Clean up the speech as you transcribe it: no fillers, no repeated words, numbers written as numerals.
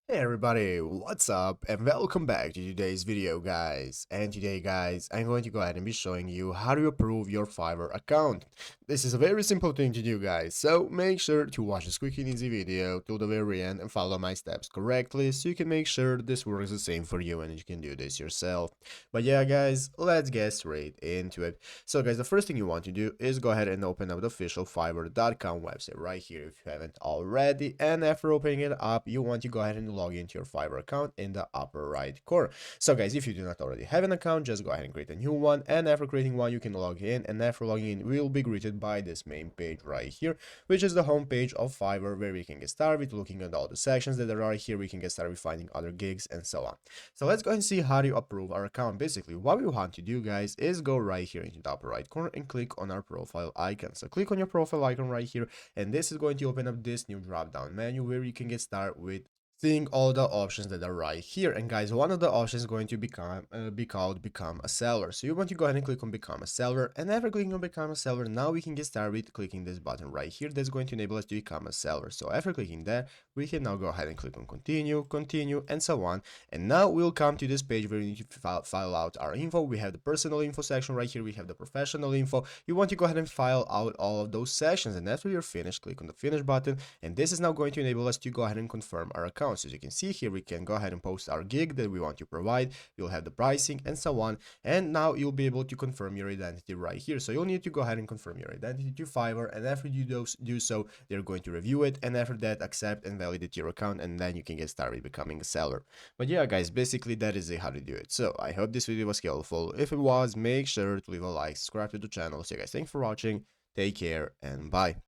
Hey everybody, what's up and welcome back to today's video guys. And today guys, I'm going to go ahead and be showing you how to approve your Fiverr account. This is a very simple thing to do guys, so make sure to watch this quick and easy video till the very end and follow my steps correctly so you can make sure this works the same for you and you can do this yourself. But yeah guys, let's get straight into it. So guys, the first thing you want to do is go ahead and open up the official Fiverr.com website right here if you haven't already, and after opening it up you want to go ahead and log into your Fiverr account in the upper right corner. So guys, if you do not already have an account, just go ahead and create a new one, and after creating one you can log in, and after logging in we will be greeted by this main page right here, which is the home page of Fiverr, where we can get started with looking at all the sections that are right here. We can get started with finding other gigs and so on. So let's go ahead and see how to approve our account. Basically what we want to do guys is go right here into the upper right corner and click on our profile icon. So click on your profile icon right here, and this is going to open up this new drop down menu where you can get started with seeing all the options that are right here. And guys, one of the options is going to be called become a seller. So you want to go ahead and click on become a seller, and after clicking on become a seller, now we can get started with clicking this button right here that's going to enable us to become a seller. So after clicking that, we can now go ahead and click on continue, and so on. And now we'll come to this page where we need to file out our info. We have the personal info section right here, we have the professional info. You want to go ahead and file out all of those sections, and after you're finished, click on the finish button, and this is now going to enable us to go ahead and confirm our account. So as you can see here, we can go ahead and post our gig that we want to provide. You'll have the pricing and so on, and now you'll be able to confirm your identity right here. So you'll need to go ahead and confirm your identity to Fiverr, and after you do so, they're going to review it, and after that, accept and validate your account, and then you can get started becoming a seller. But yeah guys, basically that is how to do it. So I hope this video was helpful. If it was, make sure to leave a like, subscribe to the channel. So guys, thanks for watching, take care, and bye.